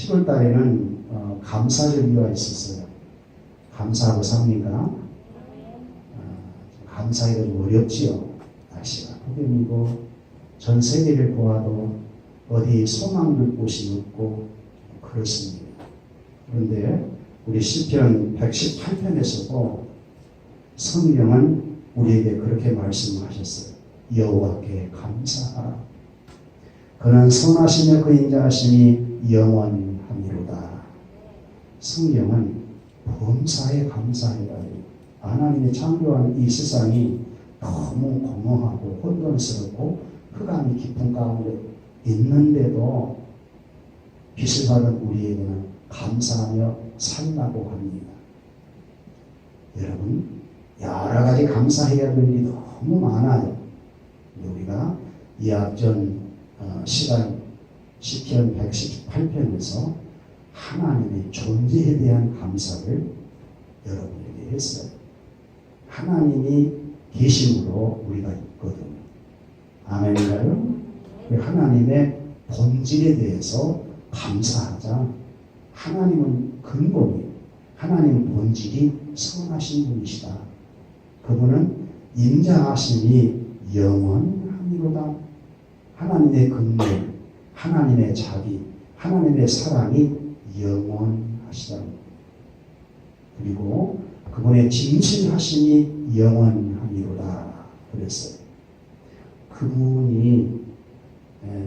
7월 달에는 감사절기가 있었어요. 감사하고 삽니까? 감사하기가 좀 어렵지요. 날씨가 폭염이고 전 세계를 보아도 어디 소망 들 곳이 없고 그렇습니다. 그런데 우리 시편 118편에서도 성경은 우리에게 그렇게 말씀하셨어요. 여호와께 감사하라. 그는 선하시며 그 인자하심이 영원하미로다. 성경은 범사에 감사해야 해요. 하나님이 창조한 이 세상이 너무 공허하고 혼돈스럽고 흑암이 깊은 가운데 있는데도 빛을 받은 우리에게는 감사하며 살라고 합니다. 여러분, 여러 가지 감사해야 될 일이 너무 많아요. 우리가 이 앞전 시간 시편 118편에서 하나님의 존재에 대한 감사를 여러분에게 했어요. 하나님이 계심으로 우리가 있거든요. 아멘인가요? 하나님의 본질에 대해서 감사하자. 하나님은 근본이에요. 하나님 본질이 선하신 분이시다. 그분은 인자하심이 영원하미로다. 하나님의 근본, 하나님의 자비, 하나님의 사랑이 영원하시다. 그리고 그분의 진실하심이 영원하미로다 그랬어요. 그분이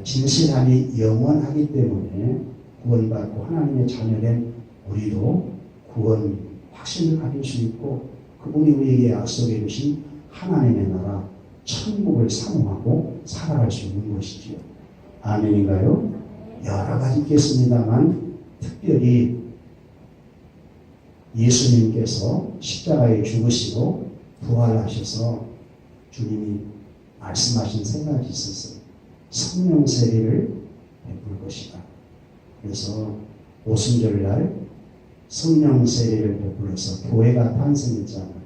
진실함이 영원하기 때문에 구원받고 하나님의 자녀된 우리도 구원 확신을 가질 수 있고 그분이 우리에게 약속해 주신 하나님의 나라 천국을 사모하고 살아갈 수 있는 것이지요. 아멘인가요? 여러 가지 있겠습니다만 특별히 예수님께서 십자가에 죽으시고 부활하셔서 주님이 말씀하신 세 가지 있었어요. 성령 세례를 베풀 것이다. 그래서 오순절날 성령 세례를 베풀어서 교회가 탄생했잖아요.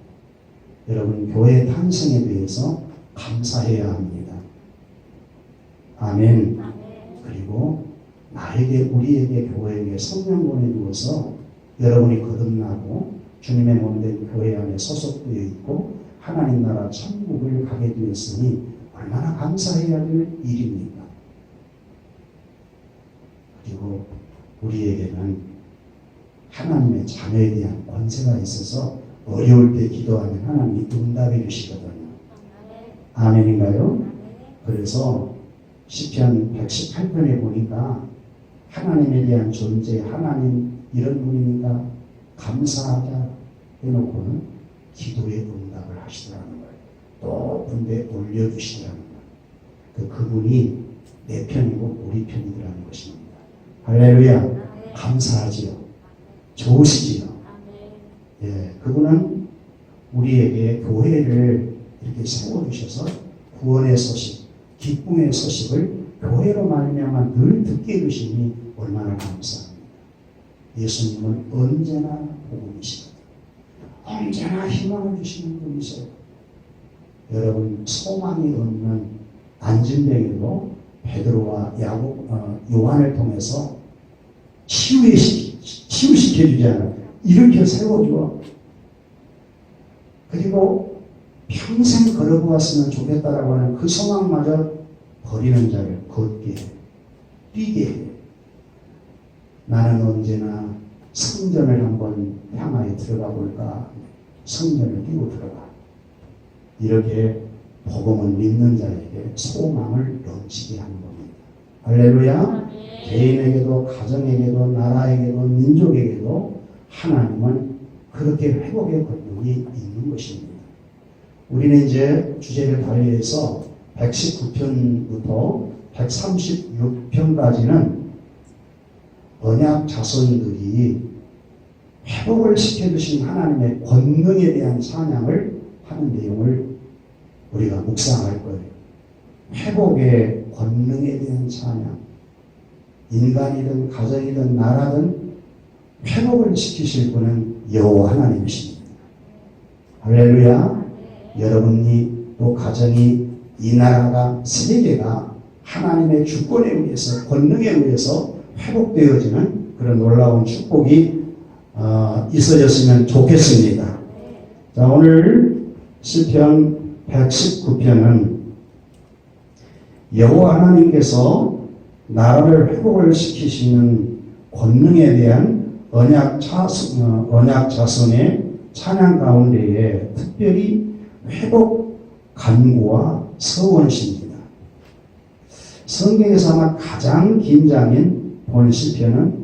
여러분, 교회 탄생에 대해서 감사해야 합니다. 아멘. 그리고 나에게, 우리에게, 교회에게 성령 보내주어서 여러분이 거듭나고 주님의 몸된 교회 안에 소속되어 있고 하나님 나라 천국을 가게 되었으니 얼마나 감사해야 될 일입니까? 그리고 우리에게는 하나님의 자녀에 대한 권세가 있어서 어려울 때 기도하면 하나님이 응답해 주시거든요. 아멘인가요? 그래서 시편 118편에 보니까 하나님에 대한 존재, 하나님 이런 분이니까 감사하자 해놓고는 기도의 응답을 하시더라는 거예요. 높은 데 올려주시더라는 거예요. 그분이 내 편이고 우리 편이라는 것입니다. 할렐루야. 감사하지요. 좋으시지요. 예, 그분은 우리에게 교회를 이렇게 세워주셔서 구원의 소식, 기쁨의 소식을 교회로 말미암아 늘 듣게 해주시니 얼마나 감사합니다. 예수님은 언제나 복음이시거든요. 언제나 희망을 주시는 분이세요. 여러분, 소망이 없는 안진뱅이도 베드로와 요한을 통해서 치유시켜주잖아요. 일으켜 세워줘. 그리고 평생 걸어보았으면 좋겠다라고 하는 그 소망마저 버리는 자를 걷게 해, 뛰게 해. 나는 언제나 성전을 한번 향하여 들어가 볼까? 성전을 뛰고 들어가. 이렇게 복음을 믿는 자에게 소망을 넘치게 하는 겁니다. 할렐루야. 개인에게도 가정에게도 나라에게도 민족에게도 하나님은 그렇게 회복의 권능이 있는 것입니다. 우리는 이제 주제를 달리해서 119편부터 136편까지는 언약 자손들이 회복을 시켜주신 하나님의 권능에 대한 찬양을 하는 내용을 우리가 묵상할 거예요. 회복의 권능에 대한 찬양. 인간이든 가정이든 나라든 회복을 시키실 분은 여호와 하나님이십니다. 할렐루야. 여러분이 또 가정이 이 나라가 세계가 하나님의 주권에 의해서 권능에 의해서 회복되어지는 그런 놀라운 축복이 있어졌으면 좋겠습니다. 자, 오늘 시편 119편은 여호와 하나님께서 나라를 회복을 시키시는 권능에 대한 언약 자선의 찬양 가운데에 특별히 회복 간구와 서원시입니다. 성경에서 아마 가장 긴 장인 본 시편은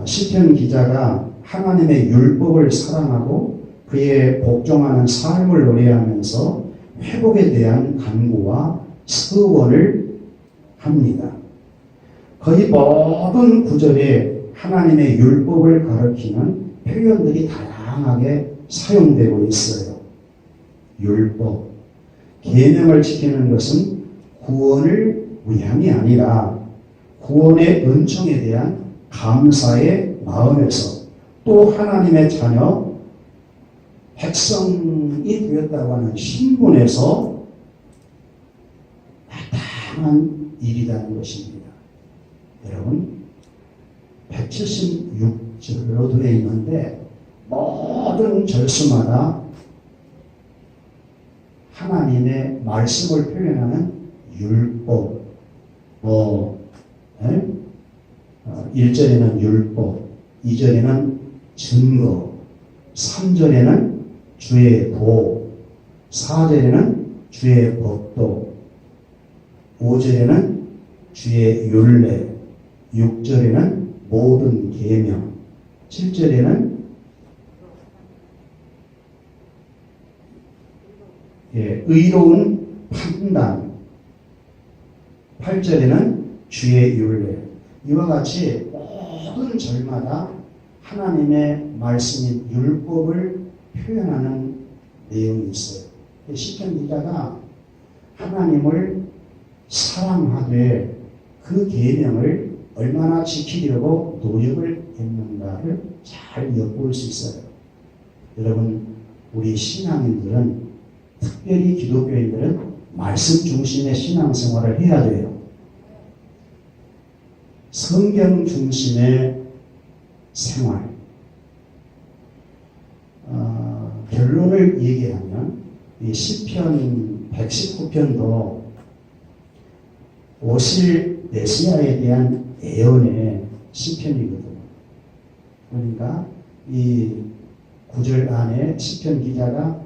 시편 기자가 하나님의 율법을 사랑하고 그에 복종하는 삶을 노래하면서 회복에 대한 간구와 서원을 합니다. 거의 모든 구절에 하나님의 율법을 가리키는 표현들이 다양하게 사용되고 있어요. 율법, 계명을 지키는 것은 구원을 위함이 아니라 구원의 은총에 대한 감사의 마음에서 또 하나님의 자녀, 백성이 되었다고 하는 신분에서 마땅한 일이라는 것입니다. 여러분, 176절로 되어 있는데 모든 절수마다 하나님의 말씀을 표현하는 율법, 1절에는 율법, 2절에는 증거, 3절에는 주의 도, 4절에는 주의 법도, 5절에는 주의 율례, 6절에는 모든 계명, 7절에는 의로운 판단, 8절에는 주의 율례. 이와 같이 모든 절마다 하나님의 말씀인 율법을 표현하는 내용이 있어요. 시편 기자가 하나님을 사랑하되 그 계명을 얼마나 지키려고 노력을 했는가를 잘 엿볼 수 있어요. 여러분, 우리 신앙인들은, 특별히 기독교인들은 말씀 중심의 신앙생활을 해야 돼요. 성경 중심의 생활. 결론을 얘기하면 이 시편 119편도 오실 메시아에 대한 예언의 시편이거든요. 그러니까 이 구절 안에 시편 기자가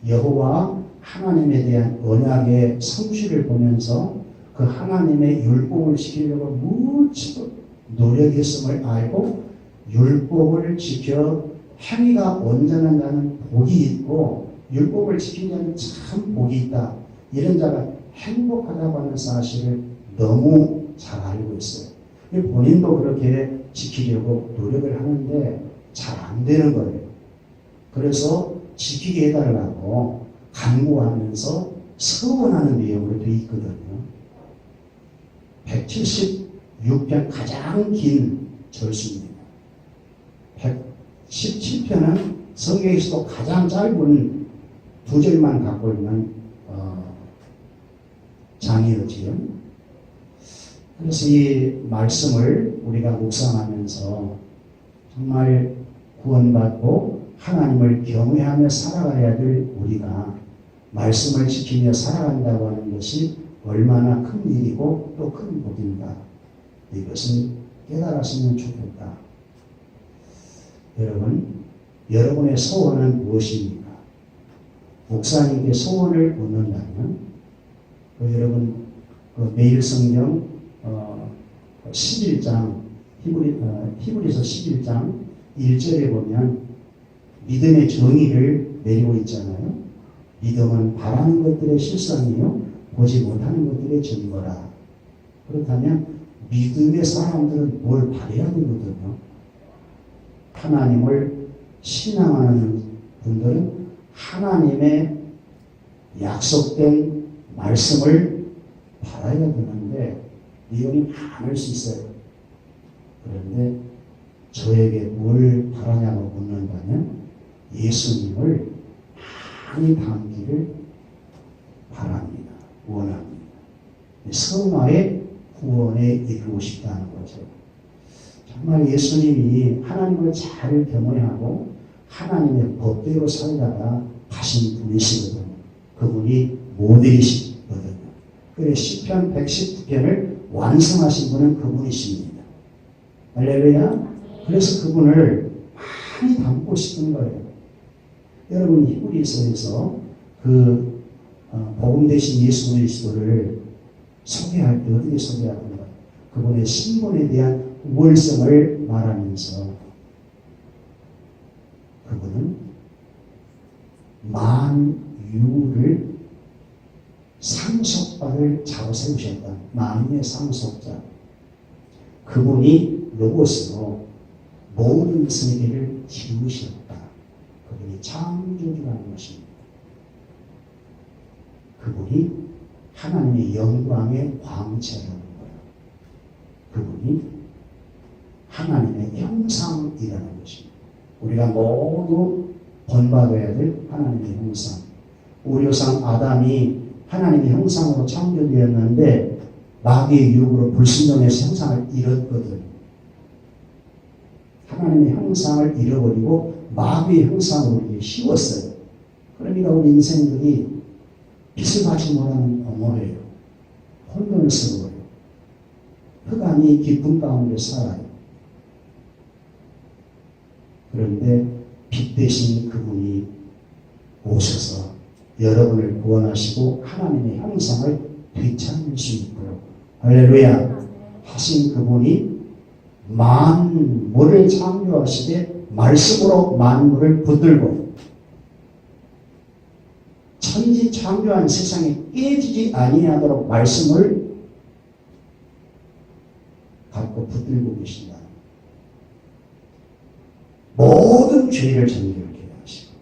여호와 하나님에 대한 언약의 성취를 보면서 그 하나님의 율법을 지키려고 무척 노력했음을 알고 율법을 지켜 행위가 온전한 자는 복이 있고 율법을 지킨 자는 참 복이 있다. 이런 자가 행복하다고 하는 사실을 너무 잘 알고 있어요. 본인도 그렇게 지키려고 노력을 하는데 잘 안 되는 거예요. 그래서 지키게 해달라고 간구하면서 서원하는 내용으로 되어 있거든요. 176편 가장 긴 절수입니다. 117편은 성경에서도 가장 짧은 2절만 갖고 있는 장이지요. 그래서 이 말씀을 우리가 묵상하면서 정말 구원받고 하나님을 경외하며 살아가야 될 우리가 말씀을 지키며 살아간다고 하는 것이 얼마나 큰 일이고 또 큰 복인가, 이것은 깨달았으면 좋겠다. 여러분, 여러분의 소원은 무엇입니까? 목사님께 소원을 묻는다면 여러분 매일 성경 11장 히브리서 11장 1절에 보면 믿음의 정의를 내리고 있잖아요. 믿음은 바라는 것들의 실상이요 보지 못하는 것들의 증거라. 그렇다면 믿음의 사람들은 뭘 바라야 되거든요. 하나님을 신앙하는 분들은 하나님의 약속된 말씀을 바라야 되는데 내용이 많을 수 있어요. 그런데 저에게 뭘 바라냐고 묻는다면 예수님을 많이 담기를 바랍니다. 원합니다. 성화의 구원에 이르고 싶다는 거죠. 정말 예수님이 하나님을 잘 경외하고 하나님의 법대로 살다가 가신 분이시거든요. 그분이 모델이시거든요. 그래 시편 119편을 완성하신 분은 그분이십니다. 할렐루야. 그래서 그분을 많이 닮고 싶은 거예요. 여러분 히브리서에서 그 복음 대신 예수 그리스도를 소개할 때 어떻게 소개하는가? 그분의 신분에 대한 우월성을 말하면서 그분은 만유를 상속받을 자로 세우셨다. 만유의 상속자. 그분이 로고스로 모든 세계를 지으셨다. 그분이 창조주라는 것입니다. 그분이 하나님의 영광의 광채라는 거예요. 그분이 하나님의 형상이라는 것입니다. 우리가 모두 본받아야 될 하나님의 형상. 우리 조상 아담이 하나님의 형상으로 창조되었는데 마귀의 유혹으로 불순종해서 형상을 잃었거든요. 하나님의 형상을 잃어버리고 마귀의 형상으로 우리에게 씌웠어요. 그러니까 우리 인생들이 빛을 받지 못하는 공허해요. 혼돈스러워요. 흑암이 깊은 가운데 살아요. 그런데 빛 대신 그분이 오셔서 여러분을 구원하시고 하나님의 형상을 되찾을 수 있도록 할렐루야 하신 그분이 만물을 창조하시되 말씀으로 만물을 붙들고 천지 창조한 세상에 깨지지 아니하도록 말씀을 갖고 붙들고 계신다. 모든 죄를 정결케 하시고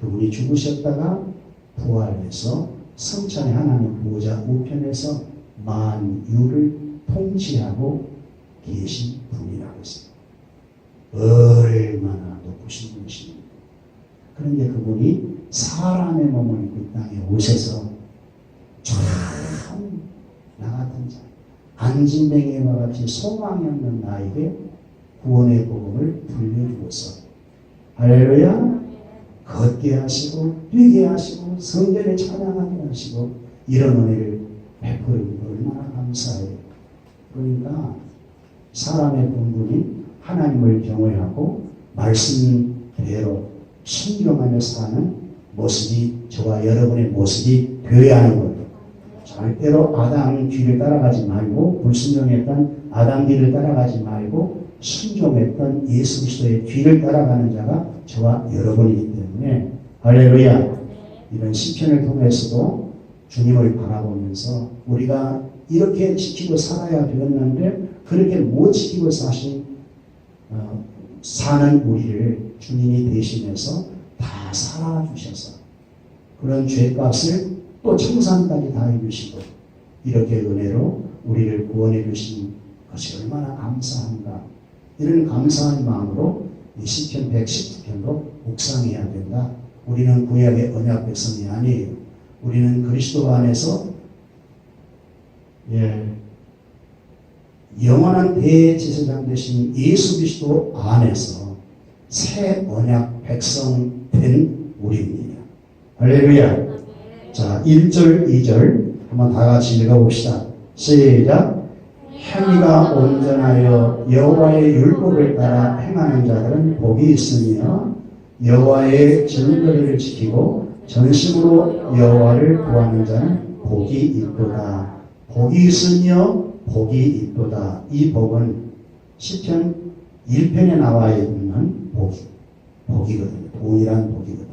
그분이 죽으셨다가 부활해서 성찬의 하나님 보좌 우편에서 만유를 통치하고 계신 분이라고 했습니다. 얼마나 높으신 분이십니까? 그런데 그분이 사람의 몸을 입고 이 땅에 오셔서 참 나 같은 자 안진뱅이와 같이 소망이 없는 나에게 구원의 복음을 들려주어서 할렐루야 걷게 하시고 뛰게 하시고 성전에 찬양하게 하시고 이런 은혜를 베푸는 얼마나 감사해요. 그러니까 사람의 본분이 하나님을 경외하고 말씀대로 순종하며 사는 모습이 저와 여러분의 모습이 되어야 하는 거예요. 절대로 아담 뒤를 따라가지 말고 불순종했던 아담 뒤를 따라가지 말고 순종했던 예수 그리스도의 뒤를 따라가는 자가 저와 여러분이기 때문에 할렐루야 이런 시편을 통해서도 주님을 바라보면서 우리가 이렇게 지키고 살아야 되었는데 그렇게 못 지키고 사는 우리를 주님이 대신해서 다 살아주셔서 그런 죄값을 또 청산까지 다 해주시고 이렇게 은혜로 우리를 구원해 주신 것이 얼마나 감사한가. 이런 감사한 마음으로 이 시편 119편도 묵상해야 된다. 우리는 구약의 언약 백성이 아니에요. 우리는 그리스도 안에서 영원한 대제사장 되신 예수 그리스도 안에서 새 언약 백성 된 우리입니다. 할렐루야. 자, 1절, 2절 한번 다 같이 읽어봅시다. 시작. 행위가 온전하여 여호와의 율법을 따라 행하는 자들은 복이 있으며 여호와의 증거를 지키고 전심으로 여호와를 구하는 자는 복이 있도다. 복이 있으며 복이 있도다. 이 복은 시편 1편에 나와 있는 복이거든요. 동일한 복이거든요.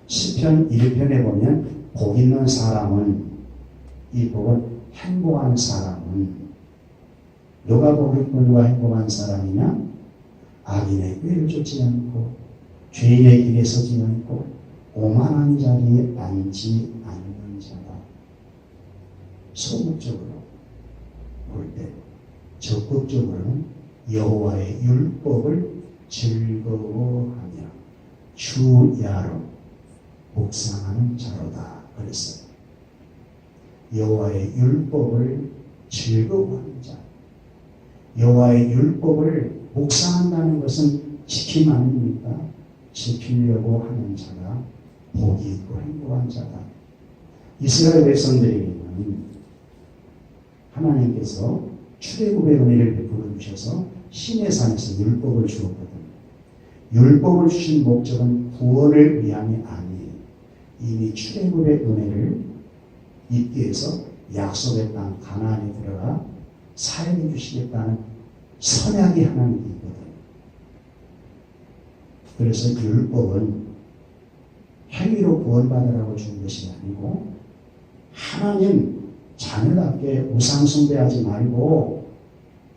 시편 1편에 보면 복 있는 사람은 이 복은 행복한 사람은 누가 복 있고 누가 행복한 사람이냐? 악인의 꾀를 쫓지 않고 죄인의 길에 서지 않고 오만한 자리에 앉지 않는 자다. 소극적으로 볼 때 적극적으로는 여호와의 율법을 즐거워하며 주야로 묵상하는 자로다 그랬어요. 여호와의 율법을 즐거워하는 자. 여호와의 율법을 묵상한다는 것은 지킴 아닙니까? 지키려고 하는 자가 복이 있고 행복한 자다. 이스라엘 백성들에게는 하나님께서 출애굽의 은혜를 베풀어 주셔서 시내산에서 율법을 주었거든요. 율법을 주신 목적은 구원을 위함이 아니에요. 이미 출애굽의 은혜를 입게 해서 약속의 땅 가나안에 들어가 살게 주시겠다는 선약이 하나님께 있거든요. 그래서 율법은 행위로 구원받으라고 준 것이 아니고 하나님 자녀답게 우상숭배하지 말고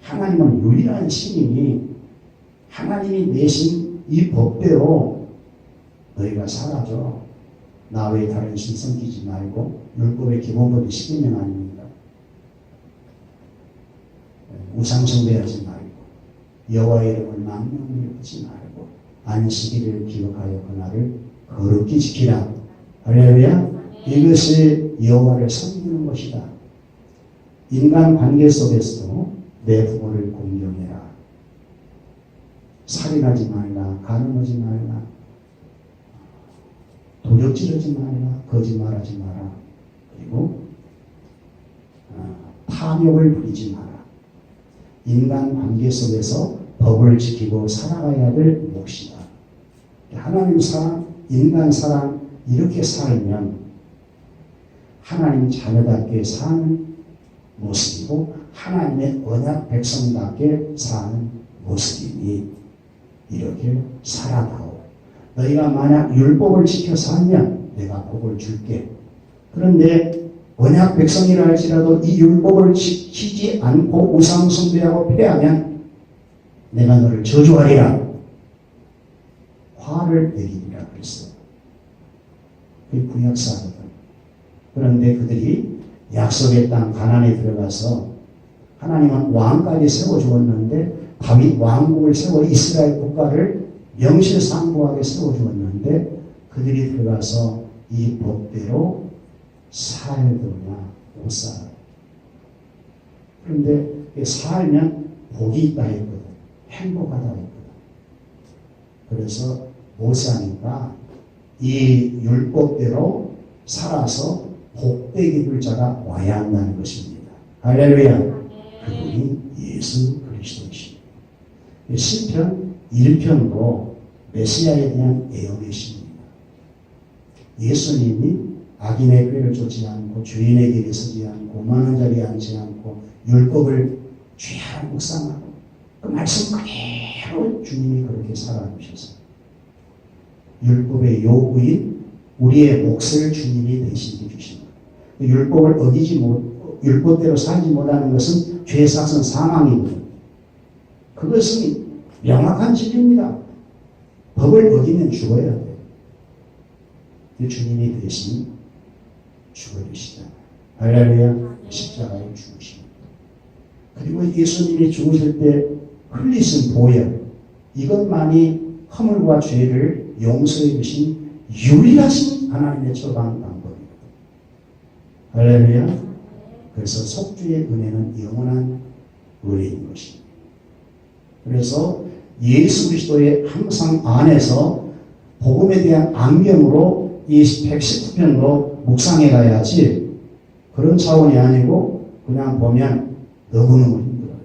하나님은 유일한 신이니 하나님이 내신 이 법대로 너희가 살아줘. 나 외에 다른 신 섬기지 말고 율법의 기본법이 12명 아닙니까? 우상숭배하지 말고 여호와의 이름을 망령히 하지 말고 안식일을 기억하여 그날을 거룩히 지키라. 할렐루야. 이것이 여호와를 섬기는 것이다. 인간 관계 속에서도 내 부모를 공경해라. 살인하지 말라. 간음하지 말라. 도적질하지 말라. 거짓말하지 마라. 그리고 탐욕을 부리지 마라. 인간 관계 속에서 법을 지키고 살아가야 될 몫이다. 하나님 사랑, 인간 사랑 이렇게 살면 하나님 자녀답게 사는 모습이고 하나님의 언약 백성답게 사는 모습이니 이렇게 살아다오. 너희가 만약 율법을 지켜 살면 내가 복을 줄게. 그런데 언약 백성이라 할지라도 이 율법을 지키지 않고 우상숭배하고 패하면 내가 너를 저주하리라. 화를 내리리라 그랬어요. 그게 구약사거든. 그런데 그들이 약속의 땅 가나안에 들어가서 하나님은 왕까지 세워주었는데 다윗 왕국을 세워 이스라엘 국가를 명실상부하게 세워주었는데 그들이 들어가서 이 법대로 살더냐 못 살아요. 그런데 살면 복이 있다 했거든. 행복하다 했거든. 그래서 못 사니까 이 율법대로 살아서 복되게 볼 자가 와야 한다는 것입니다. 할렐루야. 그분이 예수 그리스도이십니다. 시편 1편도 메시아에 대한 애언이십니다. 예수님이 악인의 꾀를 쫓지 않고 죄인의 길에 서지 않고 많은 자리에 앉지 않고 율법을 죄하라 묵상하고 그 말씀 그대로 주님이 그렇게 살아주셔서 율법의 요구인 우리의 몫을 주님이 대신해 주십니다. 율법을 율법대로 살지 못하는 것은 죄 삭은 사망이거든요. 그것은 명확한 진리입니다. 법을 어기면 죽어야 돼요. 주님이 대신 죽어주시잖아요. 할렐루야. 십자가에 죽으십니다. 그리고 예수님이 죽으실 때 흘리신 보혈, 이것만이 허물과 죄를 용서해 주신 유일하신 하나님의 처방 방법입니다. 할렐루야. 그래서 속주의 은혜는 영원한 은혜인 것입니다. 그래서 예수 그리스도의 항상 안에서 복음에 대한 안경으로 이 119편도 묵상해 가야지 그런 차원이 아니고 그냥 보면 너무너무 힘들어요.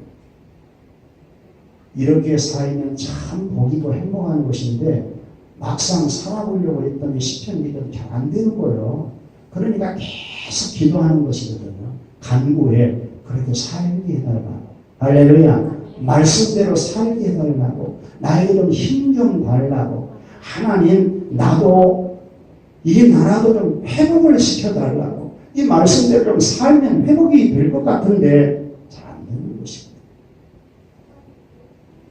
이렇게 살면 참 복이고 행복한 것인데 막상 살아보려고 했더니 시편 기도는 잘 안 되는 거예요. 그러니까 계속 기도하는 것이거든요. 간구에 그래도 살게 해달라고. 할렐루야. 말씀대로 살게 해달라고. 나에게 좀 힘 좀 달라고. 하나님 나도 이게 나라도 좀 회복을 시켜달라고. 이 말씀대로 좀 살면 회복이 될 것 같은데 잘 안 되는 것입니다.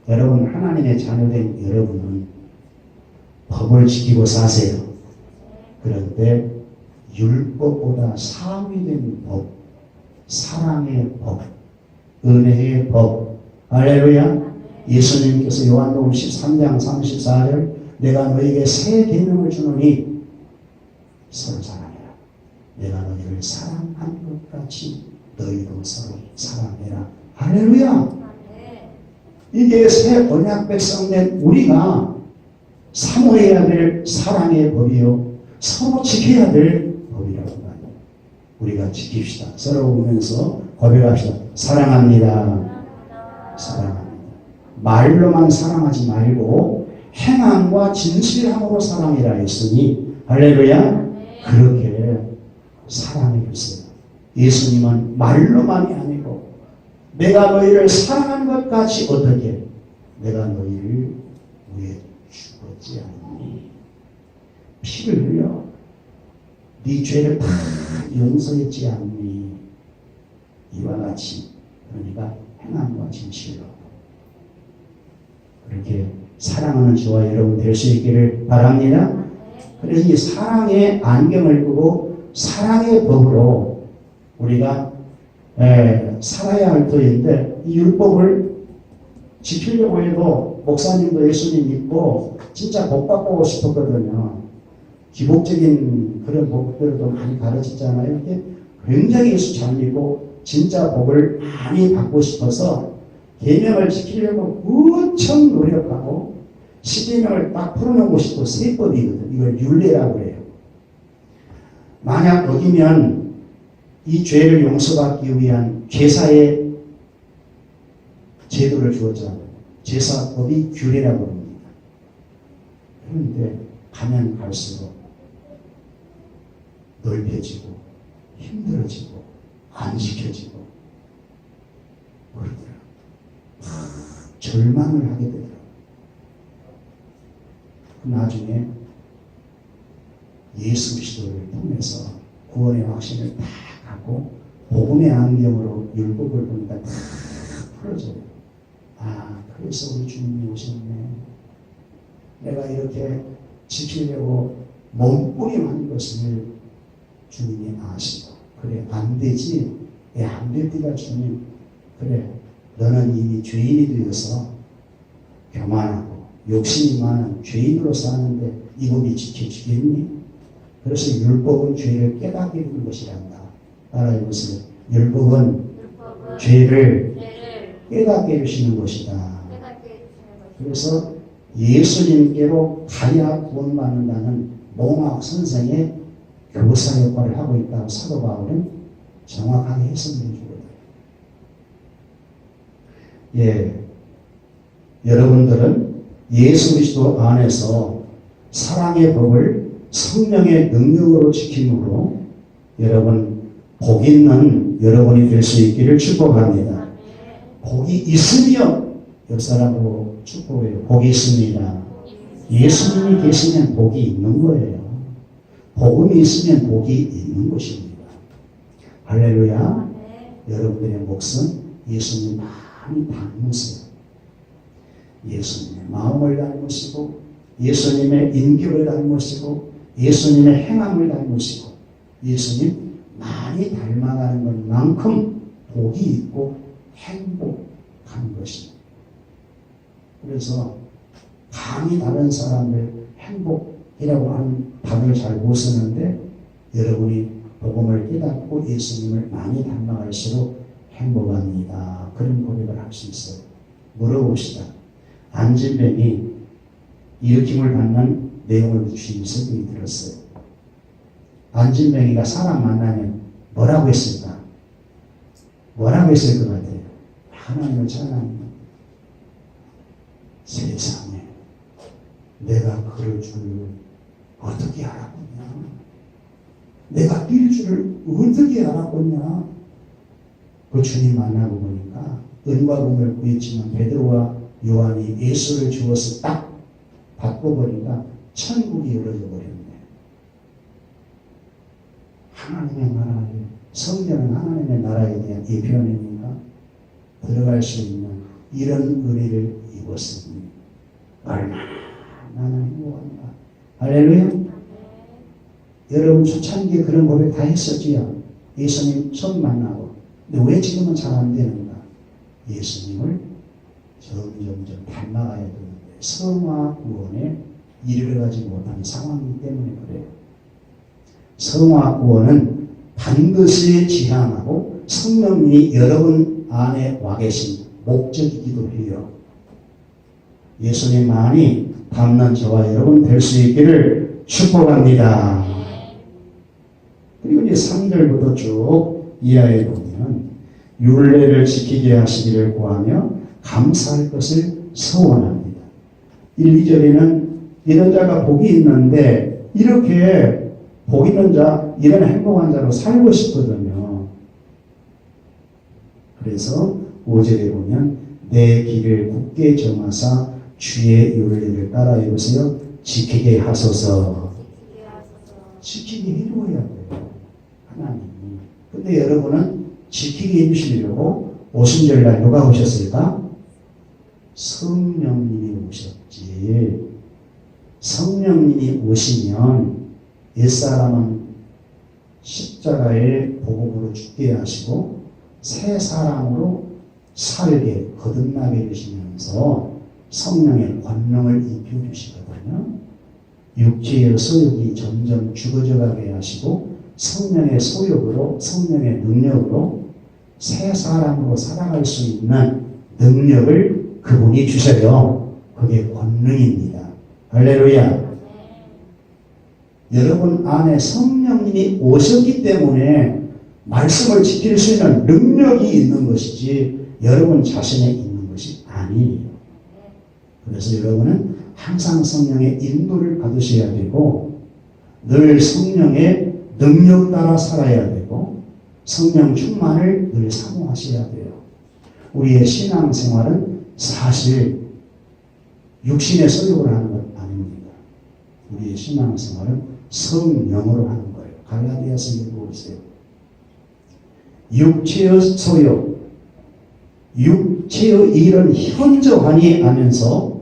여러분 하나님의 자녀된 여러분은 법을 지키고 사세요. 그런데 율법보다 상위된 법, 사랑의 법, 은혜의 법, 할렐루야. 예수님께서 요한복음 13장 34절 내가 너에게 새 계명을 주노니 서로 사랑해라. 내가 너희를 사랑한 것 같이 너희도 서로 사랑해라. 할렐루야. 이게 새 언약 백성된 우리가 사모해야 될 사랑의 법이요. 서로 지켜야 될 법이라고 말해요. 우리가 지킵시다. 서로 보면서 고백합시다. 사랑합니다. 사랑합니다. 말로만 사랑하지 말고 행함과 진실함으로 사랑이라 했으니 할렐루야. 그렇게 사랑해 주세요. 예수님은 말로만이 아니고 내가 너희를 사랑한 것 같이 어떻게 내가 너희를 위해 죽었지 않니? 피를 흘려 네 죄를 다 용서했지 않니? 이와 같이 그러니까 행함과 진실로 그렇게 사랑하는 저와 여러분 될 수 있기를 바랍니다. 그래서 이 사랑의 안경을 끄고 사랑의 법으로 우리가 살아야 할 터인데 이 율법을 지키려고 해도 목사님도 예수님 믿고 진짜 복 받고 싶었거든요. 기복적인 그런 복들도 많이 가르치잖아요. 이게 굉장히 예수 잘 믿고 진짜 복을 많이 받고 싶어서 계명을 지키려고 무척 노력하고 12명을 딱 풀어놓고 싶고 세법이거든. 이걸 율례라고 해요. 만약 어기면 이 죄를 용서받기 위한 제사의 제도를 주었잖아요. 제사법이 규례라고 합니다. 그런데 가면 갈수록 넓혀지고 힘들어지고 안 지켜지고 그러더라고요. 절망을 하게 되더라고요. 나중에 예수 그리스도를 통해서 구원의 확신을 다 갖고 복음의 안경으로 율법을 보니까 다 풀어져요. 아, 그래서 우리 주님이 오셨네. 내가 이렇게 지키려고 몸부림한 것을 주님이 아시고 그래 안 되지. 안 될 때가 주님. 그래 너는 이미 죄인이 되어서 교만하고 욕심이 많은 죄인으로 사는데 이 법이 지켜지겠니? 그래서 율법은 죄를 깨닫게 해주는 것이란다. 따라해보세요. 율법은 죄를 깨닫게 해주시는 것이다. 그래서 예수님께로 가야 구원받는다는 몽학 선생의 교사 역할을 하고 있다고 사도 바울은 정확하게 해석해 주거든요. 예, 여러분들은 예수 그리스도 안에서 사랑의 법을 성령의 능력으로 지킴으로 여러분 복 있는 여러분이 될 수 있기를 축복합니다. 복이 있으며 옆 사람으로 축복해요. 복이 있습니다. 예수님이 계시면 복이 있는 거예요. 복음이 있으면 복이 있는 것입니다. 할렐루야. 여러분들의 몫은 예수님 많이 닮으세요. 예수님의 마음을 닮으시고 예수님의 인격을 닮으시고 예수님의 행함을 닮으시고 예수님 많이 닮아가는 것만큼 복이 있고 행복한 것입니다. 그래서 감히 다른 사람을 행복이라고 하는 답을 잘 못 쓰는데 여러분이 복음을 깨닫고 예수님을 많이 닮아갈수록 행복합니다. 그런 고백을 할 수 있어요. 물어봅시다. 안진뱅이 일으킴을 받는 내용을 주신 설명이 들었어요. 안진뱅이가 사람 만나면 뭐라고 했을까? 뭐라고 했을 것 같아요? 하나님을 찬양합니다. 세상에 내가 그럴 줄 어떻게 알았겠냐? 내가 뛸 줄을 어떻게 알았겠냐? 그 주님 만나고 보니까 은과 금을 구했지만 베드로와 요한이 예수를 주어서 딱 바꿔버리니까 천국이 열어져 버렸네. 하나님의 나라에, 성전은 하나님의 나라에 대한 예표입니까? 들어갈 수 있는 이런 은혜를 입었으니 얼마나 나는 행복한가. 할렐루야. 여러분 초창기에 그런 고백 다 했었지요. 예수님 처음 만나고. 근데 왜 지금은 잘 안 되는가? 예수님을 점점 닮아가야 되는데 성화 구원에 이르러가지 못하는 상황이기 때문에 그래요. 성화 구원은 반드시 지향하고 성령님이 여러분 안에 와 계신 목적이기도 해요. 예수님만이 닮는 저와 여러분 될 수 있기를 축복합니다. 그리고 이제 3절부터 쭉 이하에 보면 율례를 지키게 하시기를 구하며 감사할 것을 서원합니다. 1, 2절에는 이런 자가 복이 있는데 이렇게 복 있는 자, 이런 행복한 자로 살고 싶거든요. 그래서 5절에 보면 내 길을 굳게 정하사 주의 율례를 따라해 보세요. 지키게 하소서. 지키게 해줘야 돼요. 하나님이. 근데 여러분은 지키게 해주시려고 오순절날 누가 오셨을까? 성령님이 오셨지. 성령님이 오시면 옛사람은 십자가의 복음으로 죽게 하시고 새 사람으로 살게 거듭나게 해주시면서 성령의 권능을 입혀주시거든요. 육체의 소욕이 점점 죽어져 가게 하시고 성령의 소욕으로 성령의 능력으로 새 사람으로 살아갈 수 있는 능력을 그분이 주셔요. 그게 권능입니다. 할렐루야. 여러분 안에 성령님이 오셨기 때문에 말씀을 지킬 수 있는 능력이 있는 것이지 여러분 자신에 있는 것이 아니에요. 그래서 여러분은 항상 성령의 인도를 받으셔야 되고 늘 성령의 능력 따라 살아야 되고 성령 충만을 늘 사모하셔야 돼요. 우리의 신앙생활은 사실 육신의 소욕을 하는 것 아닙니다. 우리의 신앙생활은 성령으로 하는 거예요. 갈라디아서 읽어보세요. 육체의 소욕, 육체의 일은 현저하니 하면서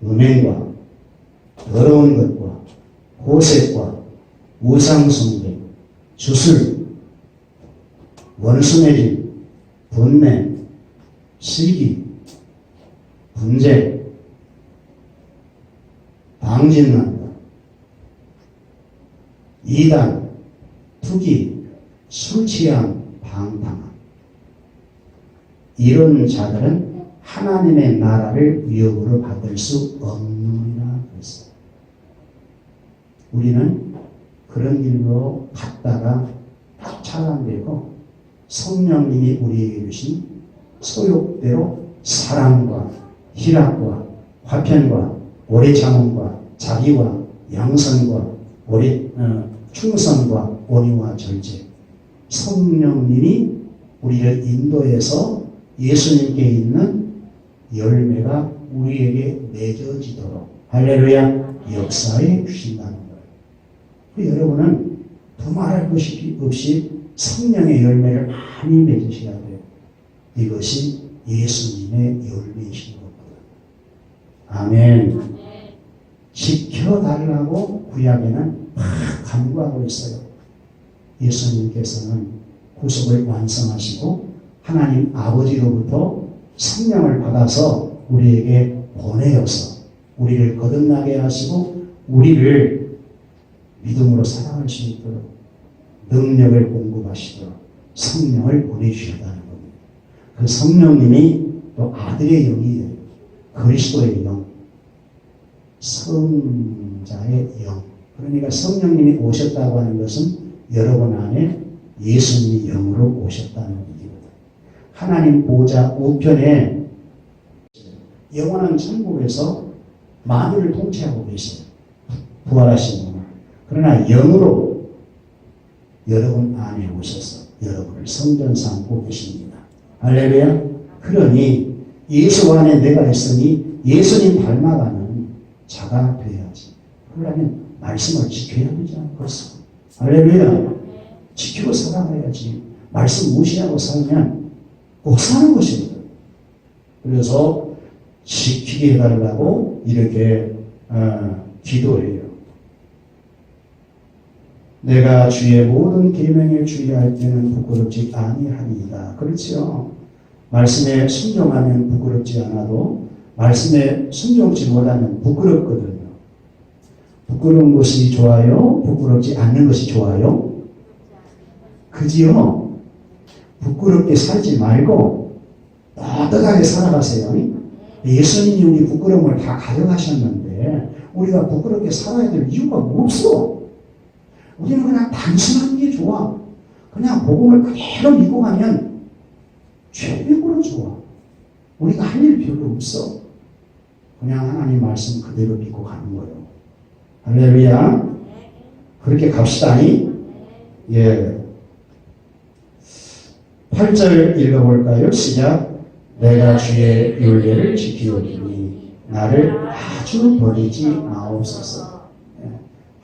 음행과 더러운 것과 호색과 우상숭배, 주술, 원수매짐, 분매, 시기, 분재, 방진난다, 이단, 투기, 술취함, 방탕함. 이런 자들은 하나님의 나라를 위협으로 받을 수 없느니라 그랬어요. 우리는 그런 길로 갔다가 차단되고 성령님이 우리에게 주신 소욕대로 사랑과 희락과 화평과 오래 참음과 자기와 양선과 충성과 온유와 절제, 성령님이 우리를 인도해서 예수님께 있는 열매가 우리에게 맺어지도록 할렐루야 역사에 주신다는 거예요. 여러분은 두말할 것이 없이 성령의 열매를 많이 맺으셔야 돼요. 이것이 예수님의 열매이신 거거든요. 아멘. 지켜달라고 구약에는 막 간구하고 있어요. 예수님께서는 구속을 완성하시고 하나님 아버지로부터 성령을 받아서 우리에게 보내어서 우리를 거듭나게 하시고 우리를 믿음으로 살아갈 수 있도록 능력을 공급하시도록 성령을 보내주셨다는 겁니다. 그 성령님이 또 아들의 영이에요. 그리스도의 영, 성자의 영. 그러니까 성령님이 오셨다고 하는 것은 여러분 안에 예수님이 영으로 오셨다는 얘기거든요. 하나님 보좌 우편에 영원한 천국에서 만유를 통치하고 계세요. 부활하신 분은. 그러나 영으로 여러분 안에 오셔서 여러분을 성전 삼고 계십니다. 할렐루야. 그러니 예수 안에 내가 있으니 예수님 닮아가는 자가 되어야지. 그러려면 말씀을 지켜야 되지 않겠어. 할렐루야. 지키고 살아가야지. 말씀 무시하고 살면 못 사는 것이거든. 그래서 지키게 해달라고 이렇게 기도해요. 내가 주의 모든 계명에 주의할 때는 부끄럽지 아니하리이다. 그렇죠. 말씀에 순종하면 부끄럽지 않아도 말씀에 순종치 못하면 부끄럽거든요. 부끄러운 것이 좋아요? 부끄럽지 않는 것이 좋아요? 그지요? 부끄럽게 살지 말고 떳떳하게 살아가세요. 예수님이 우리 부끄러움을 다 가져가셨는데 우리가 부끄럽게 살아야 될 이유가 없어. 우리는 그냥 단순한 게 좋아. 그냥 복음을 그대로 믿고 가면 최고로 좋아. 우리가 할 일 별로 없어. 그냥 하나님 말씀 그대로 믿고 가는 거예요. 할렐루야. 그렇게 갑시다. 예. 8절 읽어볼까요? 시작. 내가 주의 율례를 지키오리니 나를 아주 버리지 마옵소서. 예.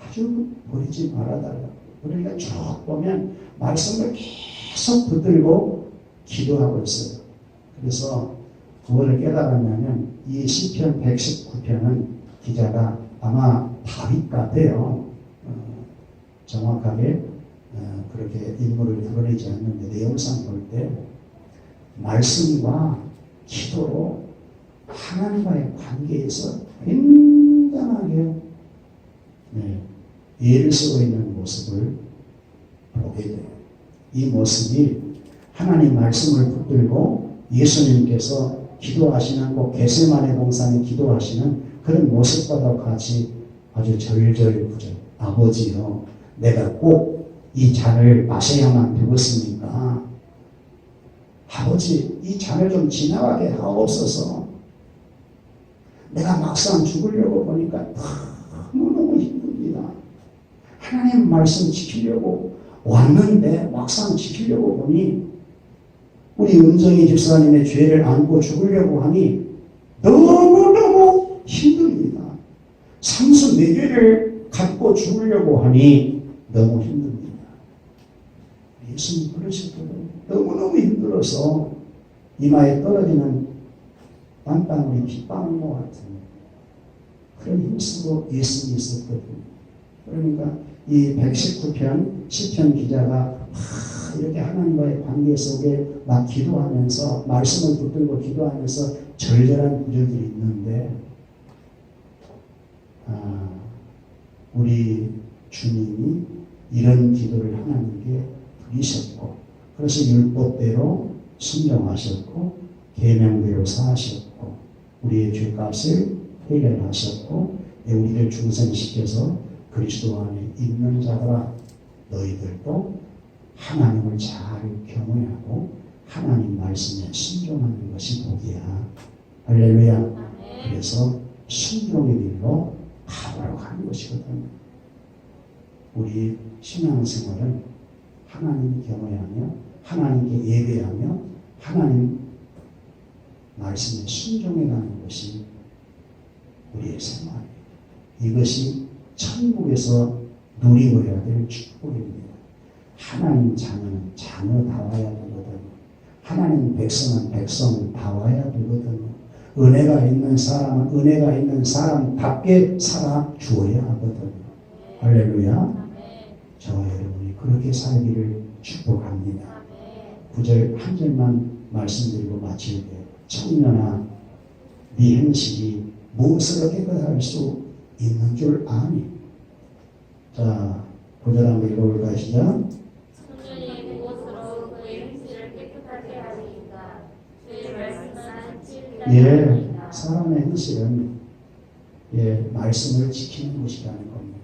아주 버리지 말아달라. 그러니까 쭉 보면 말씀을 계속 붙들고 기도하고 있어요. 그래서 그거를 깨달았냐면 이 시편 119편은 기자가 아마 다윗 같아요. 정확하게 그렇게 인물을 드러내지 않는데 내용상 볼 때 말씀과 기도로 하나님과의 관계에서 굉장하게 예를 쓰고 있는 모습을 보게 돼요. 이 모습이 하나님 말씀을 붙들고 예수님께서 기도하시는 꼭 겟세마네 동산에 기도하시는 그런 모습과도 같이 아주 절절부절 아버지요 내가 꼭 이 잔을 마셔야만 되겠습니까? 아버지 이 잔을 좀 지나가게 하옵소서. 내가 막상 죽으려고 보니까 너무너무 힘듭니다. 하나님 말씀 지키려고 왔는데 막상 지키려고 보니 우리 은정이 집사님의 죄를 안고 죽으려고 하니 너무너무 힘듭니다. 삼수 네 개를 갖고 죽으려고 하니 너무 힘듭니다. 예수님 그러셨거든요. 너무너무 힘들어서 이마에 떨어지는 땀방울이 빗방울 것 같은 그런 힘쓰고 예수님이 있었거든요. 그러니까 이 119편 시편 기자가 이렇게 하나님과의 관계 속에 막 기도하면서 말씀을 붙들고 기도하면서 절절한 구절들이 있는데 우리 주님이 이런 기도를 하나님께 드리셨고 그래서 율법대로 순종하셨고 계명대로 사하셨고 우리의 죄값을 해결하셨고 우리를 중생시켜서 그리스도 안에 있는 자들아 너희들도 하나님을 잘 경외하고 하나님 말씀에 순종하는 것이 복이야. 할렐루야. 그래서 순종의 길로 가보라고 하는 것이거든요. 우리 신앙생활은 하나님 경외하며 하나님께 예배하며 하나님 말씀에 순종해가는 것이 우리의 생활이에요. 이것이 천국에서 누리고야 될 축복입니다. 하나님 자녀는 자녀다워야 되거든요. 하나님 백성은 백성다워야 되거든요. 은혜가 있는 사람은 은혜가 있는 사람답게 살아 주어야 하거든요. 할렐루야. 저와 여러분이 그렇게 살기를 축복합니다. 9절 한 절만 말씀드리고 마칠게요. 청년아 네 행실이 무엇으로 깨끗할 수 있는 줄 아니? 자 9절 한번 읽어볼까요? 시작. 청년이 무엇으로 그의 행실을 깨끗하게 하리이까? 주의 말씀은 진리가 사람의 행실은 말씀을 지키는 것이라는 겁니다.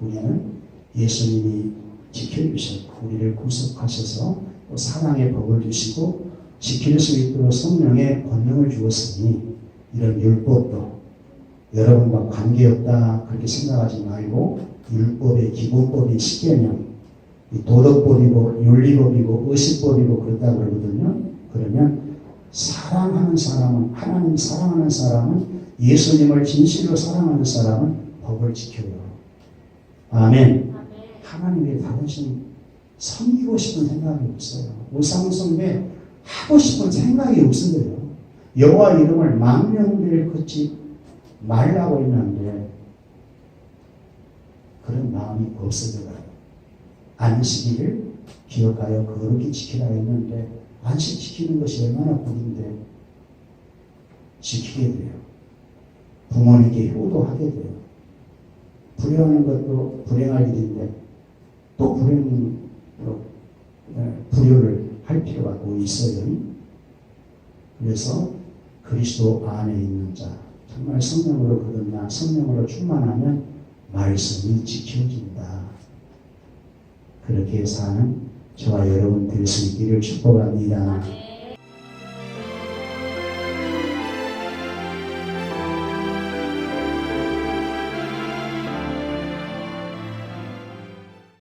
우리는 예수님이 지켜주셨고 우리를 구속하셔서 또 사랑의 법을 주시고 지킬 수 있도록 성령의 권능을 주었으니 이런 율법도 여러분과 관계없다 그렇게 생각하지 말고 율법의 기본법이 10개명 도덕법이고 윤리법이고 의식법이고 그렇다 그러거든요. 그러면 사랑하는 사람은 하나님 사랑하는 사람은 예수님을 진실로 사랑하는 사람은 법을 지켜요. 아멘. 하나님의 당신 섬기고 싶은 생각이 없어요. 우상숭배 하고 싶은 생각이 없어요. 여호와 이름을 망령되이 걷지 말라고 했는데 그런 마음이 없어져가요. 안식일을 기억하여 거룩히 지키라 했는데 안식 지키는 것이 얼마나 복인데 지키게 돼요. 부모님께 효도하게 돼요. 불효하는 것도 불행할 일인데 또 불효를 할 필요가 또 있어요. 그래서 그리스도 안에 있는 자, 정말 성령으로 거듭나 성령으로 충만하면 말씀이 지켜진다. 그렇게 사는 저와 여러분 될 수 있기를 축복합니다. 아멘.